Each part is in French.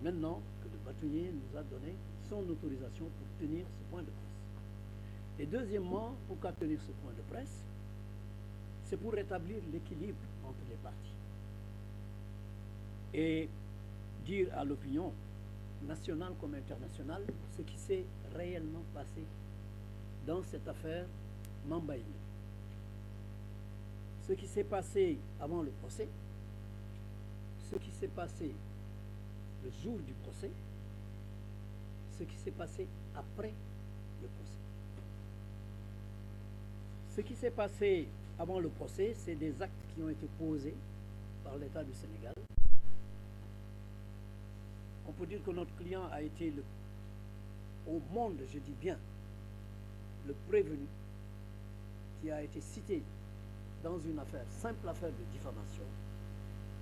maintenant que le bâtonnier nous a donné son autorisation pour tenir ce point de presse. Et deuxièmement, pourquoi tenir ce point de presse? C'est pour rétablir l'équilibre entre les partis et dire à l'opinion nationale comme internationale ce qui s'est réellement passé dans cette affaire Mamba Ine. Ce qui s'est passé avant le procès, ce qui s'est passé le jour du procès, ce qui s'est passé après le procès. Ce qui s'est passé avant le procès, c'est des actes qui ont été posés par l'État du Sénégal. On peut dire que notre client a été au monde, je dis bien, le prévenu qui a été cité dans une affaire, simple affaire de diffamation.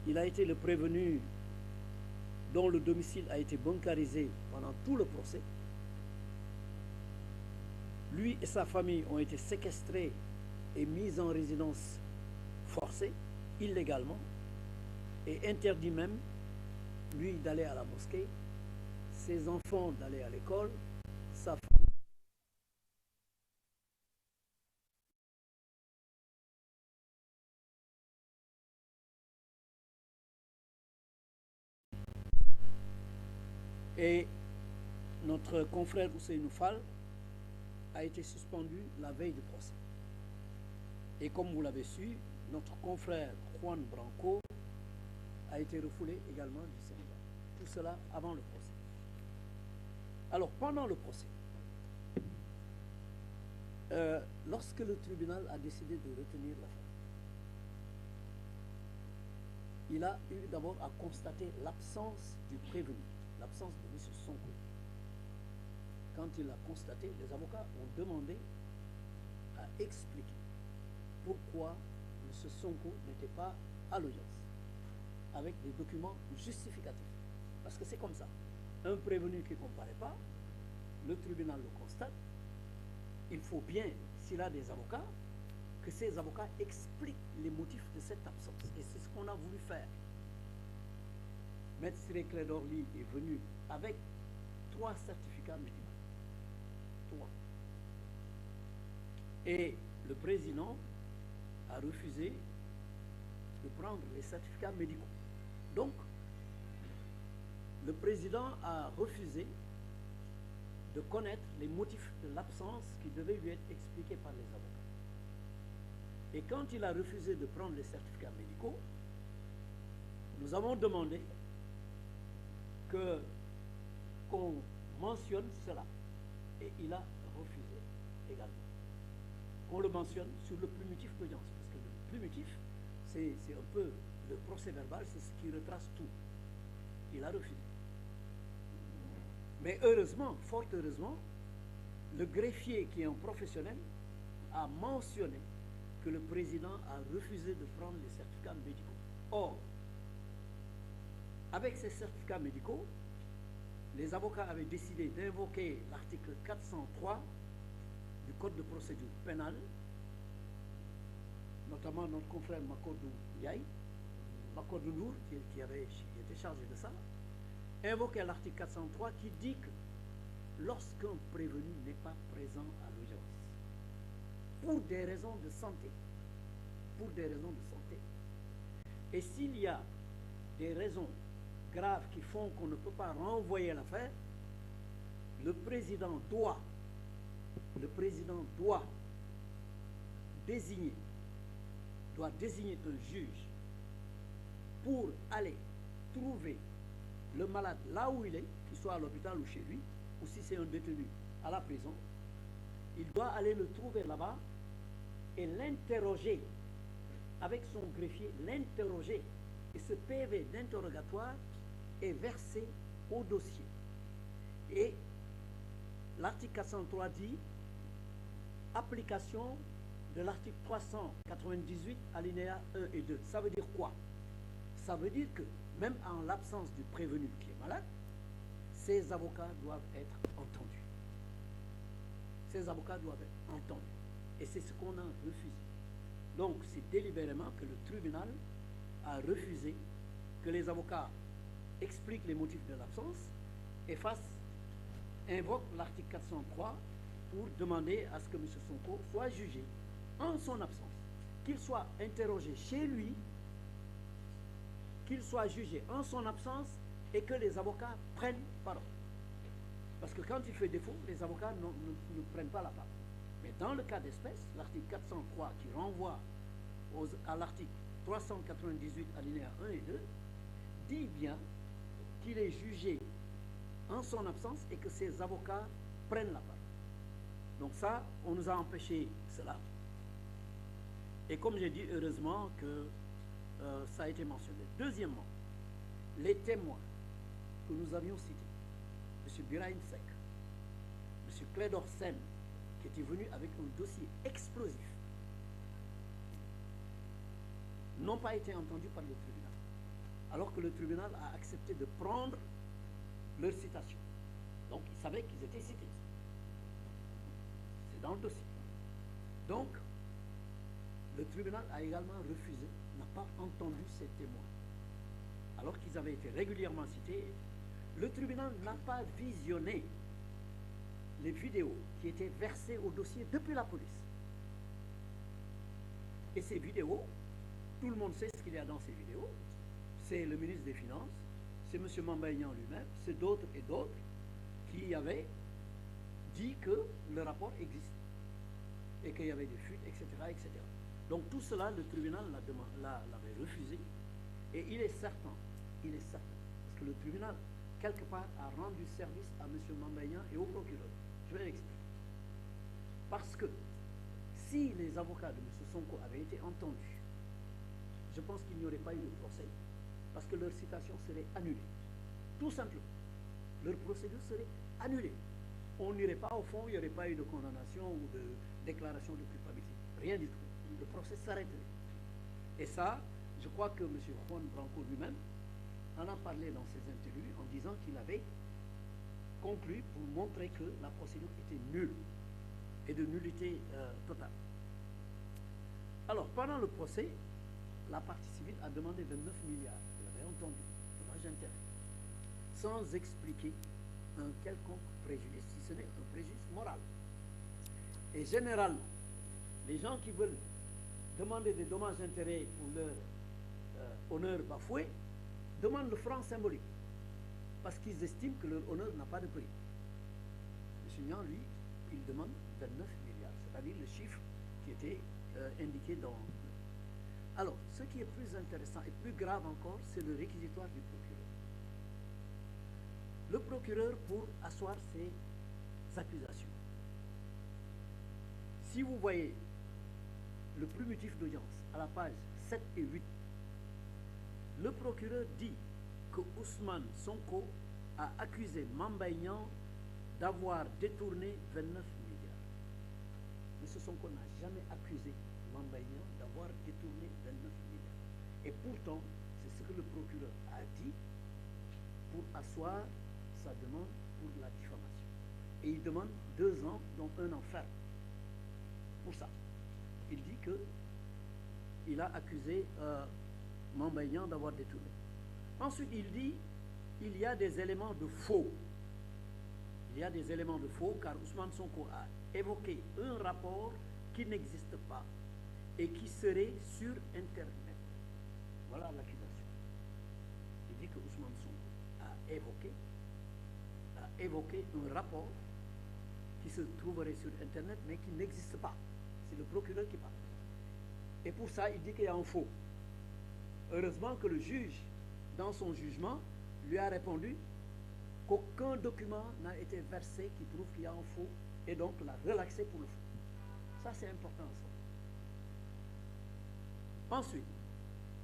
Il a été le prévenu dont le domicile a été bancarisé pendant tout le procès. Lui et sa famille ont été séquestrés et mis en résidence forcée, illégalement, et interdit même, lui, d'aller à la mosquée, ses enfants d'aller à l'école, sa femme. Et notre confrère Ousseynou Fall a été suspendu la veille du procès. Et comme vous l'avez su, notre confrère Juan Branco a été refoulé également du Sénégal. Tout cela avant le procès. Alors, pendant le procès, lorsque le tribunal a décidé de retenir l'affaire, il a eu d'abord à constater l'absence du prévenu, l'absence de M. Sonko. Quand il l'a constaté, les avocats ont demandé à expliquer pourquoi M. Sonko n'était pas à l'audience, avec des documents justificatifs. Parce que c'est comme ça. Un prévenu qui ne comparaît pas, le tribunal le constate, il faut bien, s'il a des avocats, que ces avocats expliquent les motifs de cette absence. Et c'est ce qu'on a voulu faire. Maître Ciré Clédor Ly est venu avec 3 certificats médicaux. 3. Et le président a refusé de prendre les certificats médicaux. Donc, le président a refusé de connaître les motifs de l'absence qui devaient lui être expliqués par les avocats. Et quand il a refusé de prendre les certificats médicaux, nous avons demandé qu'on mentionne cela. Et il a refusé également. Qu'on le mentionne sur le plumitif d'audience. Parce que le plumitif, c'est un peu le procès verbal, c'est ce qui retrace tout. Il a refusé. Mais heureusement, fort heureusement, le greffier qui est un professionnel a mentionné que le président a refusé de prendre les certificats médicaux. Or, avec ces certificats médicaux, les avocats avaient décidé d'invoquer l'article 403 du Code de procédure pénale, notamment notre confrère Makodou Ndiaye, Makodou Nour, qui était chargé de ça, invoquer l'article 403 qui dit que lorsqu'un prévenu n'est pas présent à l'audience, pour des raisons de santé, et s'il y a des raisons graves qui font qu'on ne peut pas renvoyer l'affaire, le président doit désigner un juge pour aller trouver le malade là où il est, qu'il soit à l'hôpital ou chez lui, ou si c'est un détenu à la prison. Il doit aller le trouver là-bas et l'interroger avec son greffier, l'interroger. Et ce PV d'interrogatoire est versé au dossier. Et l'article 403 dit application de l'article 398 alinéa 1 et 2. Ça veut dire quoi? Ça veut dire que même en l'absence du prévenu qui est malade, ces avocats doivent être entendus. Ces avocats doivent être entendus. Et c'est ce qu'on a refusé. Donc, c'est délibérément que le tribunal a refusé que les avocats explique les motifs de l'absence et invoque l'article 403 pour demander à ce que M. Sonko soit jugé en son absence, qu'il soit interrogé chez lui, qu'il soit jugé en son absence et que les avocats prennent parole. Parce que quand il fait défaut, les avocats ne prennent pas la parole. Mais dans le cas d'espèce, l'article 403 qui renvoie à l'article 398 alinéa 1 et 2 dit bien qu'il est jugé en son absence et que ses avocats prennent la parole. Donc ça, on nous a empêché cela. Et comme j'ai dit, heureusement que ça a été mentionné. Deuxièmement, les témoins que nous avions cités, M. Birahim Seck, M. Clédor Sène, qui était venu avec un dossier explosif, n'ont pas été entendus par le tribunal, alors que le tribunal a accepté de prendre leur citation. Donc, ils savaient qu'ils étaient cités. C'est dans le dossier. Donc, le tribunal a également refusé, n'a pas entendu ces témoins, alors qu'ils avaient été régulièrement cités. Le tribunal n'a pas visionné les vidéos qui étaient versées au dossier depuis la police. Et ces vidéos, tout le monde sait ce qu'il y a dans ces vidéos. C'est le ministre des Finances, c'est M. Mambaignan lui-même, c'est d'autres et d'autres qui avaient dit que le rapport existe et qu'il y avait des fuites, etc., etc. Donc tout cela, le tribunal l'avait refusé. Et il est certain, parce que le tribunal, quelque part, a rendu service à M. Mambaignan et au procureur. Je vais l'expliquer. Parce que si les avocats de M. Sonko avaient été entendus, je pense qu'il n'y aurait pas eu de procès, parce que leur citation serait annulée. Tout simplement. Leur procédure serait annulée. On n'irait pas au fond, il n'y aurait pas eu de condamnation ou de déclaration de culpabilité. Rien du tout. Le procès s'arrêterait. Et ça, je crois que M. Juan Branco lui-même en a parlé dans ses interviews en disant qu'il avait conclu pour montrer que la procédure était nulle et de nullité totale. Alors, pendant le procès, la partie civile a demandé 29 milliards, vous l'avez entendu, dommage intérêt, sans expliquer un quelconque préjudice, si ce n'est un préjudice moral. Et généralement, les gens qui veulent demander des dommages intérêts pour leur honneur bafoué demandent le franc symbolique, parce qu'ils estiment que leur honneur n'a pas de prix. M. Niang, lui, il demande 29 milliards, c'est-à-dire le chiffre qui était indiqué dans... Alors, ce qui est plus intéressant et plus grave encore, c'est le réquisitoire du procureur. Le procureur, pour asseoir ses accusations. Si vous voyez le primitif d'audience à la page 7 et 8, le procureur dit que Ousmane Sonko a accusé Mambaignan d'avoir détourné 29 milliards. M. Sonko n'a jamais accusé Mambaignan d'avoir détourné 29 milliards. Et pourtant, c'est ce que le procureur a dit pour asseoir sa demande pour la diffamation. Et il demande 2 ans, dont 1 an ferme. Pour ça. Il dit qu'il a accusé Mambaignan d'avoir détourné. Ensuite, il dit il y a des éléments de faux. Il y a des éléments de faux car Ousmane Sonko a évoqué un rapport qui n'existe pas et qui serait sur Internet. Voilà l'accusation. Il dit que Ousmane Sonko a évoqué un rapport qui se trouverait sur Internet mais qui n'existe pas. C'est le procureur qui parle. Et pour ça, il dit qu'il y a un faux. Heureusement que le juge, dans son jugement, lui a répondu qu'aucun document n'a été versé qui prouve qu'il y a un faux et donc l'a relaxé pour le faux. Ça, c'est important. Ça. Ensuite,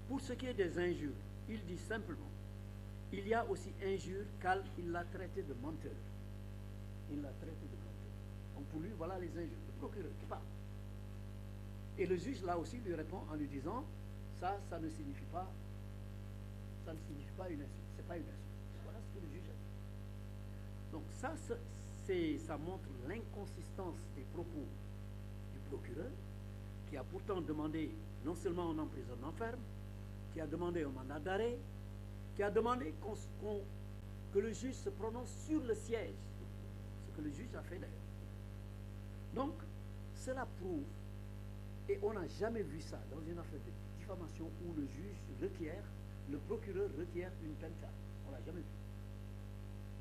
pour ce qui est des injures, il dit simplement, il y a aussi injure car il l'a traité de menteur. Il l'a traité de menteur. Donc pour lui, voilà les injures. Le procureur qui parle. Et le juge, là aussi, lui répond en lui disant, ça ne signifie pas une insulte. C'est pas une insulte. Voilà ce que le juge a dit. Donc ça montre l'inconsistance des propos du procureur, qui a pourtant demandé non seulement un emprisonnement ferme, qui a demandé un mandat d'arrêt, qui a demandé que le juge se prononce sur le siège, ce que le juge a fait d'ailleurs. Donc, cela prouve, et on n'a jamais vu ça dans une affaire de diffamation où le juge requiert, le procureur requiert une peine ferme. On ne l'a jamais vu.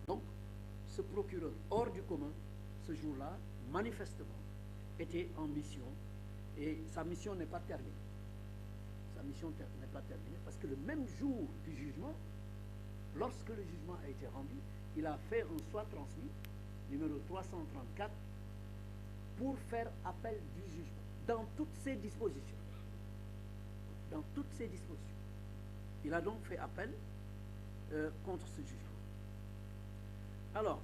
Donc, ce procureur hors du commun, ce jour-là, manifestement, était en mission, et sa mission n'est pas terminée. Sa mission n'est pas terminée parce que le même jour du jugement, lorsque le jugement a été rendu, il a fait un soit transmis, numéro 334, pour faire appel du jugement, dans toutes ses dispositions. Dans toutes ses dispositions. Il a donc fait appel contre ce jugement. Alors,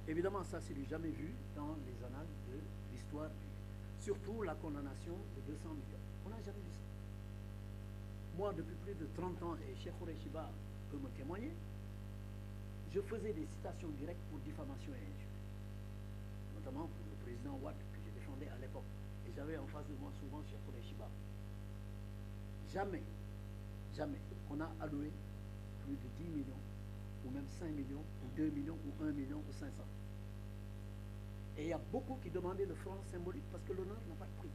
évidemment, ça, c'est du jamais vu dans les annales de l'histoire, surtout la condamnation de 200 millions. On n'a jamais vu ça. Moi, depuis plus de 30 ans, et Cheikh Khoureyshiba peut me témoigner, je faisais des citations directes pour diffamation et injure, notamment pour le président Ouad, que je défendais à l'époque. Et j'avais en face de moi souvent Cheikh Khoureyshiba. Jamais, jamais, on a alloué plus de 10 millions, ou même 5 millions, ou 2 millions, ou 1 million, ou 500. Et il y a beaucoup qui demandaient le franc symbolique parce que l'honneur n'a pas de prix.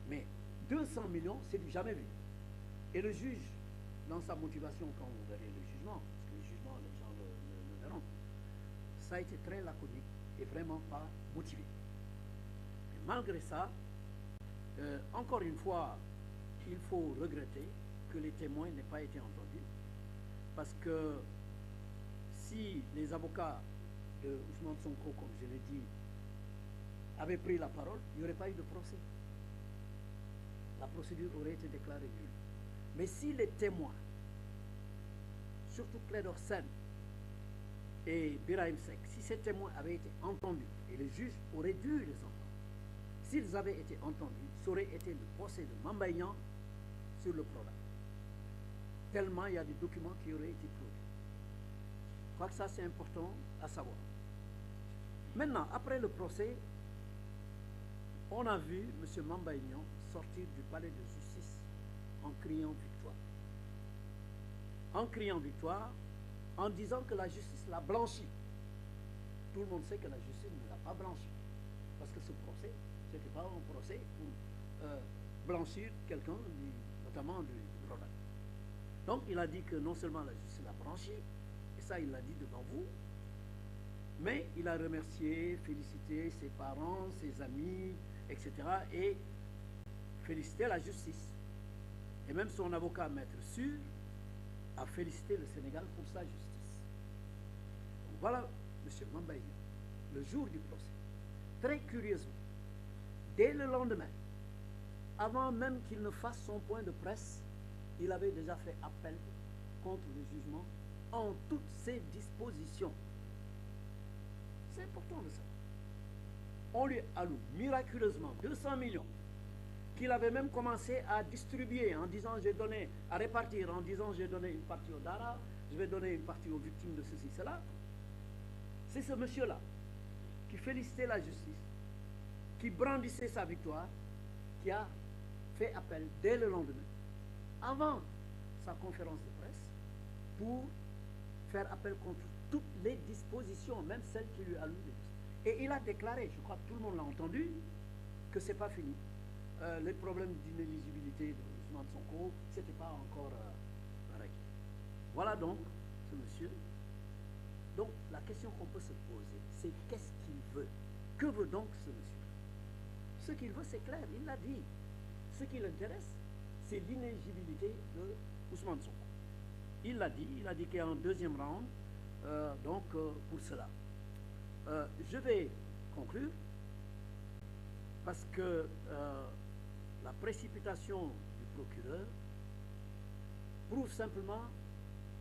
Mais 200 millions, c'est du jamais vu. Et le juge, dans sa motivation, quand vous verrez le jugement, parce que le jugement, les gens le verront, ça a été très laconique et vraiment pas motivé. Et malgré ça, encore une fois, il faut regretter que les témoins n'aient pas été entendus, parce que si les avocats de Ousmane Sonko, comme je l'ai dit, avaient pris la parole, il n'y aurait pas eu de procès. La procédure aurait été déclarée nulle. Mais si les témoins, surtout Clédor Sène et Birahim Seck, si ces témoins avaient été entendus, et le juge aurait dû les entendre, s'ils avaient été entendus, ça aurait été le procès de Mamba Niang sur le Prodac. Tellement il y a des documents qui auraient été produits. Je crois que ça, c'est important à savoir. Maintenant, après le procès, on a vu M. Mamba Niang sortir du palais de justice en criant victoire. En criant victoire, en disant que la justice l'a blanchi. Tout le monde sait que la justice ne l'a pas blanchi. Parce que ce procès, ce n'était pas un procès pour blanchir quelqu'un, notamment du Prodac. Donc il a dit que non seulement la justice l'a blanchi, et ça il l'a dit devant vous, mais il a remercié, félicité ses parents, ses amis, etc. et félicité la justice. Et même son avocat, Maître Sûr, a félicité le Sénégal pour sa justice. Donc voilà M. Mamba Niang, le jour du procès. Très curieusement, dès le lendemain, avant même qu'il ne fasse son point de presse, il avait déjà fait appel contre le jugement en toutes ses dispositions. C'est important de savoir. On lui alloue miraculeusement 200 millions qu'il avait même commencé à distribuer en disant j'ai donné, à répartir en disant j'ai donné une partie aux Dara, je vais donner une partie aux victimes de ceci, cela. C'est ce monsieur-là qui félicitait la justice, qui brandissait sa victoire, qui a fait appel dès le lendemain, avant sa conférence de presse, pour faire appel contre toutes les dispositions, même celles qui lui allouent. Et il a déclaré, je crois que tout le monde l'a entendu, que ce n'est pas fini. Les problèmes d'inéligibilité de Ousmane Sonko, ce n'était pas encore réglé. Voilà donc ce monsieur. Donc la question qu'on peut se poser, c'est qu'est-ce qu'il veut? Que veut donc ce monsieur? Ce qu'il veut, c'est clair, il l'a dit. Ce qui l'intéresse, c'est l'inéligibilité de Ousmane Sonko. Il l'a dit qu'il y a un deuxième round, pour cela. Je vais conclure, parce que la précipitation du procureur prouve simplement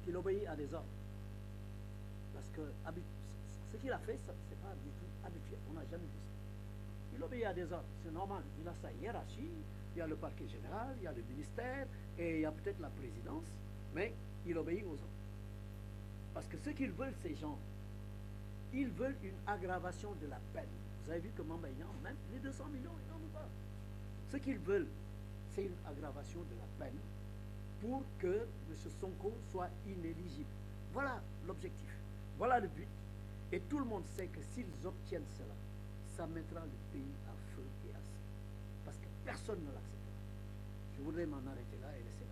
qu'il obéit à des ordres. Parce que ce qu'il a fait, ce n'est pas du tout habituel. On n'a jamais vu ça. Il obéit à des ordres, c'est normal. Il a sa hiérarchie, il y a le parquet général, il y a le ministère, et il y a peut-être la présidence, mais il obéit aux ordres. Parce que ce qu'ils veulent, ces gens, ils veulent une aggravation de la peine. Vous avez vu que Mamba Niang, même les 200 millions, ils n'en ont pas. Ce qu'ils veulent, c'est une aggravation de la peine pour que M. Sonko soit inéligible. Voilà l'objectif. Voilà le but. Et tout le monde sait que s'ils obtiennent cela, ça mettra le pays à feu et à sang. Parce que personne ne l'acceptera. Je voudrais m'en arrêter là et laisser